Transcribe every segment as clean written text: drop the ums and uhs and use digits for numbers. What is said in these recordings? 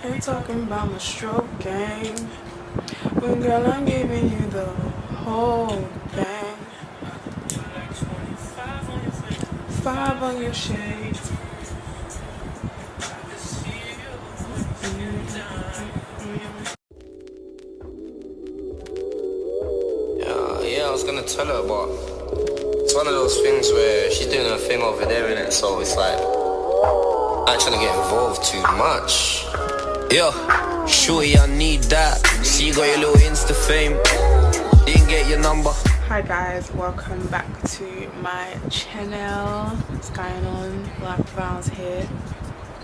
Ain't talking about my stroke game. When girl, I'm giving you the whole thing. 5 on your shades. Yeah, I was gonna tell her, but it's one of those things where she's doing her thing over there, innit? So it's like, I ain't trying to get involved too much. Yo, shorty, I need that. See, you got your little Insta fame. Didn't get your number. Hi guys, welcome back to my channel. What's going on? Black Vowels here.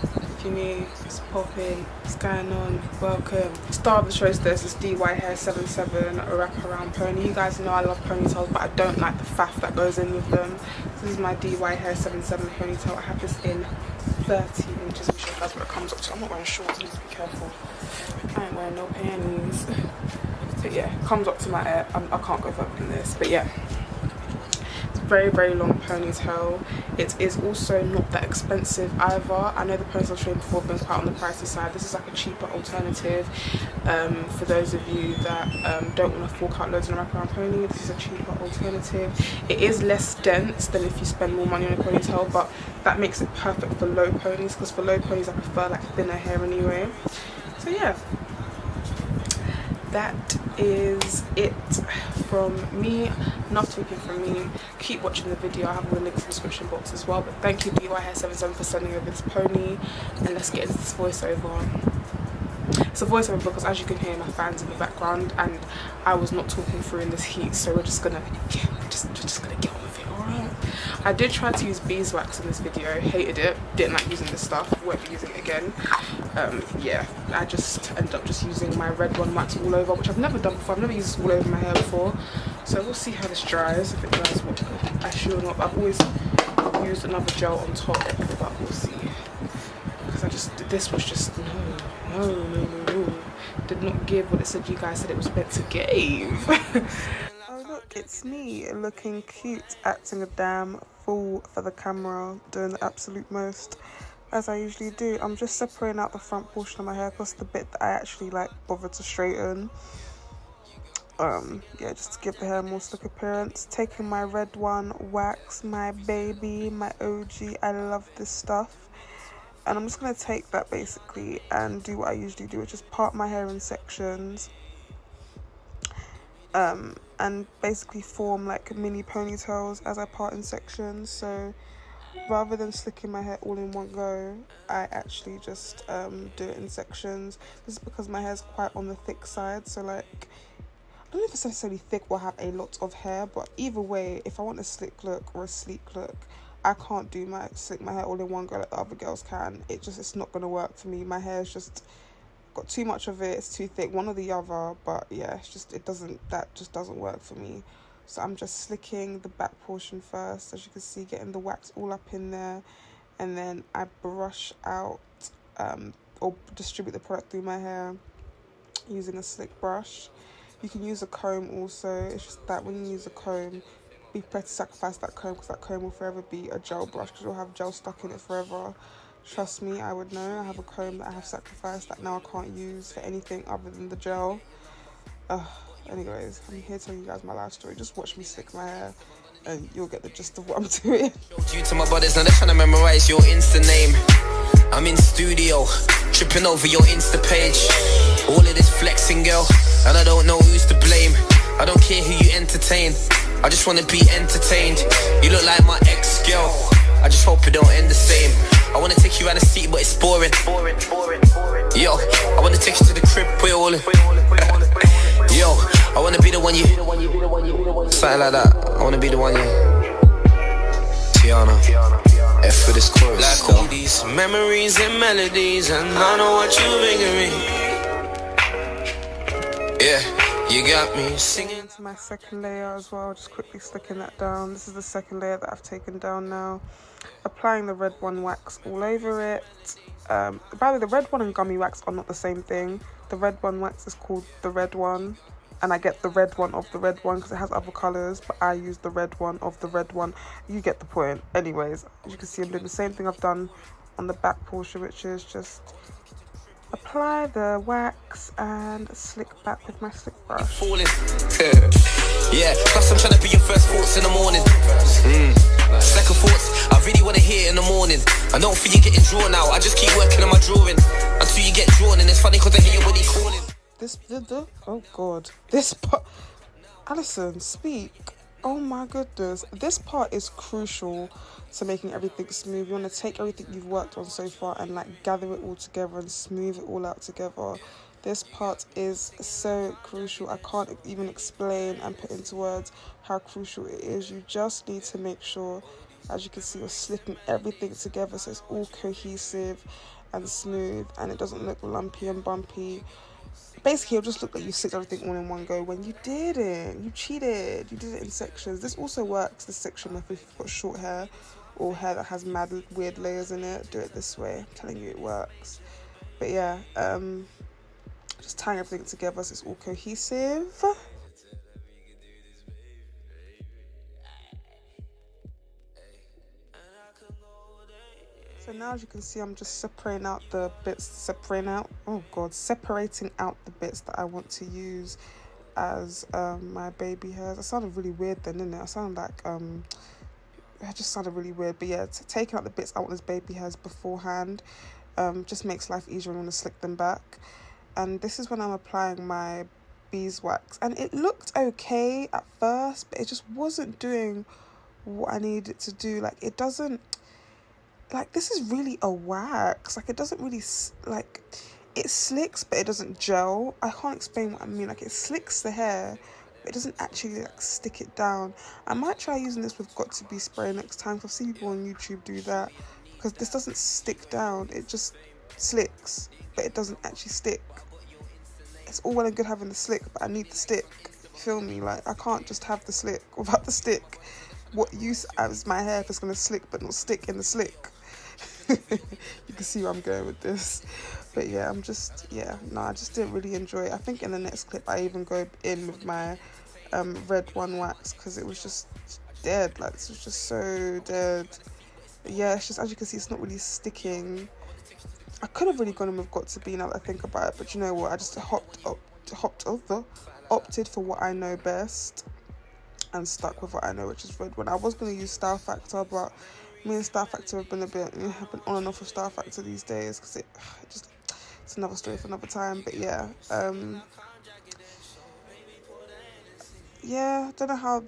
If you're new, it's popping. What's going on? Welcome. Star of the show is DYHAIR777 a wraparound pony. You guys know I love ponytails, but I don't like the faff that goes in with them. This is my DYHAIR777 ponytail. I have this in 30 inches. I'm sure that's what it comes up to. I'm not wearing shorts, I need to be careful. I ain't wearing no panties. But yeah, comes up to my hair. I can't go further than this, but yeah, it's a very, very long ponytail. It is also not that expensive either. I know the ponytails I've shown before have been quite on the pricey side. This is like a cheaper alternative for those of you that don't want to fork out loads on a wraparound pony. This is a cheaper alternative. It is less dense than if you spend more money on a ponytail, but that makes it perfect for low ponies, because for low ponies I prefer like thinner hair anyway. So yeah, that is it from me. Enough talking from me. Keep watching the video. I have all the links in the description box as well. But thank you DYHAIR777 for sending over this pony, and let's get into this voiceover. It's a voiceover because, as you can hear, my fans in the background, and I was not talking through in this heat, so we're just gonna just gonna get on with it. Alright, I did try to use beeswax in this video, hated it, didn't like using this stuff, won't be using it again. Yeah, I just ended up just using my red one wax all over, which I've never done before. I've never used this all over my hair before, so we'll see how this dries. If it dries well, I should not. I've always used another gel on top, but we'll see, because this was just no, did not give what it said you guys said it was meant to give. Oh look, it's me looking cute, acting a damn fool for the camera, doing the absolute most, as I usually do. I'm just separating out the front portion of my hair because the bit that I actually like bother to straighten. Yeah, just to give the hair a more slick appearance. Taking my red one wax, my baby, my OG. I love this stuff, and I'm just gonna take that basically and do what I usually do, which is part my hair in sections, and basically form like mini ponytails as I part in sections. So rather than slicking my hair all in one go, I actually just do it in sections. This is because my hair is quite on the thick side, so like, I don't know if it's necessarily thick or have a lot of hair, but either way, if I want a slick look or a sleek look, I can't slick my hair all in one go like the other girls can. It's not gonna work for me. My hair's just got too much of it, it's too thick, one or the other. But yeah, that just doesn't work for me. So I'm just slicking the back portion first, as you can see, getting the wax all up in there, and then I brush out or distribute the product through my hair using a slick brush. You can use a comb also. It's just that when you use a comb, be prepared to sacrifice that comb, because that comb will forever be a gel brush, because you'll have gel stuck in it forever. Trust me, I would know. I have a comb that I have sacrificed that now I can't use for anything other than the gel. Anyways, I'm here to tell you guys my life story. Just watch me slick my hair and you'll get the gist of what I'm doing. Due to my brothers, now they're trying to memorize your Insta name. I'm in studio, tripping over your Insta page. All of this flexing, girl, and I don't know who's to blame. I don't care who you entertain, I just wanna be entertained. You look like my ex-girl, I just hope it don't end the same. I wanna take you out of seat, but it's boring. Yo, I wanna take you to the crib, put it all in. Yo, I wanna be the one you. Something like that. I wanna be the one you. Tiana, F for this chorus. Like all these memories and melodies, and I know what you bring me. Yeah, you got me singing. Into my second layer as well, just quickly slicking that down. This is the second layer that I've taken down now. Applying the red one wax all over it. By the way, the red one and gummy wax are not the same thing. The red one wax is called the red one, and I get the red one of the red one because it has other colours, but I use the red one of the red one. You get the point. Anyways, as you can see, I'm doing the same thing I've done on the back portion, which is just apply the wax and slick back with my slick brush. Falling. Yeah, plus I'm trying to be your first thoughts in the morning. Second thoughts, I really want to hear it in the morning. I don't feel you getting drawn out, I just keep working on my drawing until you get drawn, and it's funny because I hear your body calling. Oh god, this part, Alison, speak. Oh my goodness, this part is crucial to making everything smooth. You want to take everything you've worked on so far and like gather it all together and smooth it all out together. This part is so crucial. I can't even explain and put into words how crucial it is. You just need to make sure, as you can see, you're slicking everything together so it's all cohesive and smooth and it doesn't look lumpy and bumpy. Basically, it'll just look like you slicked everything all in one go when you didn't. You cheated. You did it in sections. This also works, this section method, if you've got short hair or hair that has mad weird layers in it. Do it this way. I'm telling you, it works. But yeah, just tying everything together so it's all cohesive. So now, as you can see, I'm just separating out the bits, separating out the bits that I want to use as my baby hairs. I sounded really weird then, didn't it? I sounded like, it just sounded really weird. But yeah, taking out the bits I want as baby hairs beforehand just makes life easier when I want to slick them back. And this is when I'm applying my beeswax. And it looked okay at first, but it just wasn't doing what I needed it to do. Like, it doesn't, like, this is really a wax. Like, it doesn't really, like, it slicks, but it doesn't gel. I can't explain what I mean. Like, it slicks the hair, but it doesn't actually, like, stick it down. I might try using this with Got To Be spray next time, because I've seen people on YouTube do that, because this doesn't stick down. It just slicks, but it doesn't actually stick. It's all well and good having the slick, but I need the stick. You feel me? Like, I can't just have the slick without the stick. What use is my hair if it's going to slick but not stick in the slick? You can see where I'm going with this. But yeah, I just didn't really enjoy it. I think in the next clip I even go in with my red one wax, because it was just dead. Like, this was just so dead. But yeah, it's just, as you can see, it's not really sticking. I could have really gone in with Got To Be now that I think about it, but you know what, I just opted for what I know best and stuck with what I know, which is red one. I was going to use Style Factor, but me and Style Factor have been on and off with Style Factor these days, because it's another story for another time. But yeah, I don't know how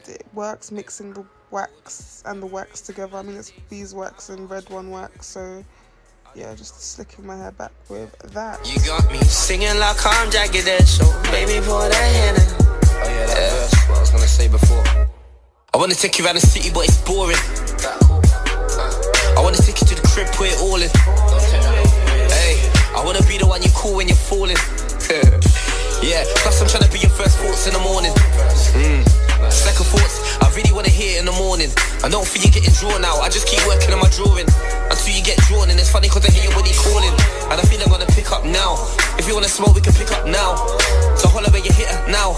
it works mixing the wax and the wax together. I mean, it's beeswax and red one wax, so yeah, just slicking my hair back with that. You got me singing like I'm jagged edge, so baby pour that hand in. Oh yeah, that verse, what I was gonna say before. I wanna take you around the city, but it's boring. I wanna take you to the crib, put it all in. Hey, I wanna be the one you call when you're falling. Yeah, plus I'm trying to be your first thoughts in the morning. Second thoughts, I really want to hear it in the morning. I don't feel you getting drawn out, I just keep working on my drawing until you get drawn, and it's funny because I hear your body calling, and I feel I'm gonna pick up now. If you wanna smoke, we can pick up now. So holler when you hit her now,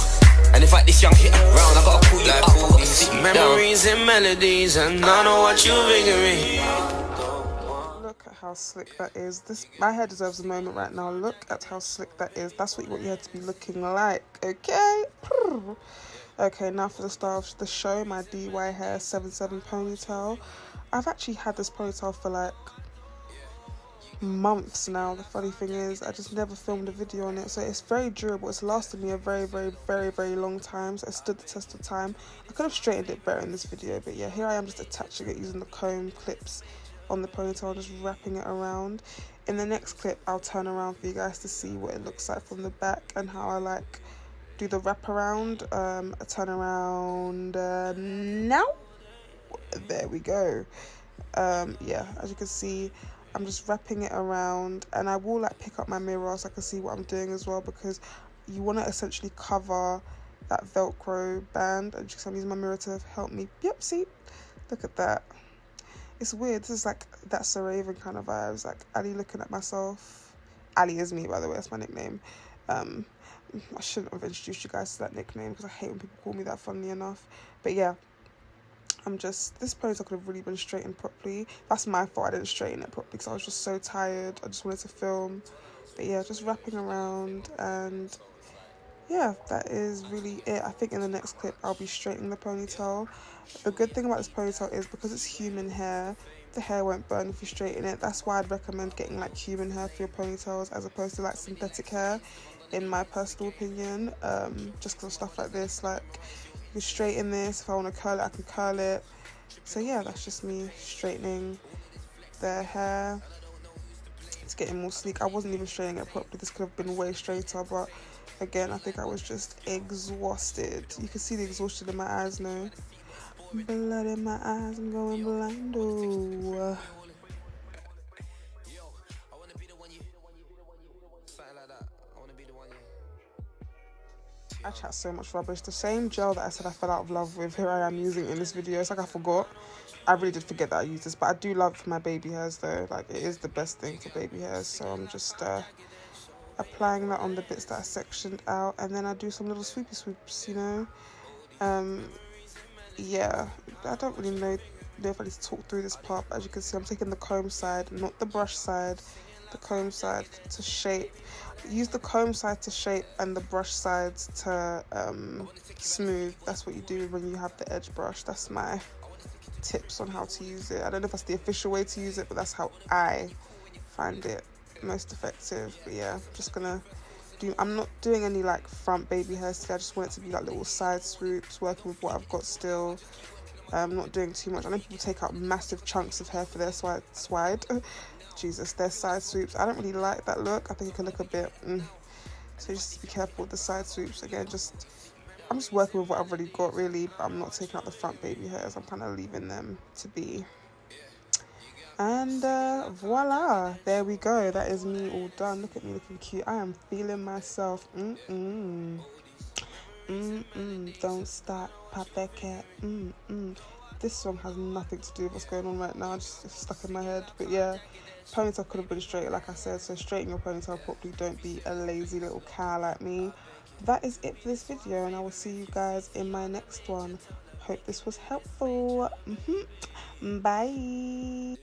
and invite this young hitter round. I gotta pull you up, I gotta sit you memories down. And melodies, and I know what you figuring. Look at how slick that is. My hair deserves a moment right now. Look at how slick that is. That's what you want your hair to be looking like, okay? Okay, now for the star of the show, my DYHAIR777 ponytail. I've actually had this ponytail for like months now. The funny thing is, I just never filmed a video on it, so it's very durable. It's lasted me a very, very, very, very long time, so it stood the test of time. I could have straightened it better in this video, but yeah, here I am just attaching it using the comb clips on the ponytail, just wrapping it around. In the next clip, I'll turn around for you guys to see what it looks like from the back and how I like do the wrap around. A turn around now. There we go. Yeah, as you can see, I'm just wrapping it around, and I will like pick up my mirror so I can see what I'm doing as well, because you want to essentially cover that Velcro band. And just I'm using my mirror to help me. Yep, see, look at that. It's weird. This is like that Raven kind of vibes, like Ali looking at myself. Ali is me, by the way, that's my nickname. I shouldn't have introduced you guys to that nickname because I hate when people call me that, funnily enough. But yeah, this ponytail could have really been straightened properly. That's my fault, I didn't straighten it properly because I was just so tired. I just wanted to film. But yeah, just wrapping around, and yeah, that is really it. I think in the next clip I'll be straightening the ponytail. The good thing about this ponytail is because it's human hair, the hair won't burn if you straighten it. That's why I'd recommend getting like human hair for your ponytails as opposed to like synthetic hair, in my personal opinion. Just because of stuff like this, like you can straighten this. If I want to curl it, I can curl it. So yeah, that's just me straightening their hair. It's getting more sleek. I wasn't even straightening it properly. This could have been way straighter, but again, I think I was just exhausted. You can see the exhaustion in my eyes now. Blood in my eyes, I'm going blind. Oh. I chat so much rubbish. The same gel that I said I fell out of love with, here I am using in this video. It's like I forgot. I really did forget that I used this, but I do love it for my baby hairs though. Like, it is the best thing for baby hairs. So I'm just applying that on the bits that I sectioned out, and then I do some little swoopy swoops, you know. Yeah, I don't really know if I need to talk through this part, but as you can see, I'm taking the comb side, not the brush side, the comb side to shape. Use the comb side to shape and the brush sides to smooth. That's what you do when you have the edge brush. That's my tips on how to use it. I don't know if that's the official way to use it, but that's how I find it most effective. But yeah, I'm just gonna I'm not doing any like front baby hairs today. I just want it to be like little side swoops, working with what I've got still. I'm not doing too much. I know people take out massive chunks of hair for their swide. Jesus, their side swoops. I don't really like that look. I think it can look a bit so just be careful with the side swoops. Again, I'm just working with what I've already got really, but I'm not taking out the front baby hairs. I'm kind of leaving them to be. And voila, there we go. That is me all done. Look at me looking cute. I am feeling myself. Don't stop, pop that cat. This song has nothing to do with what's going on right now. It's stuck in my head. But yeah, ponytail could have been straight, like I said. So straighten your ponytail properly. Don't be a lazy little cow like me. That is it for this video, and I will see you guys in my next one. Hope this was helpful. Bye.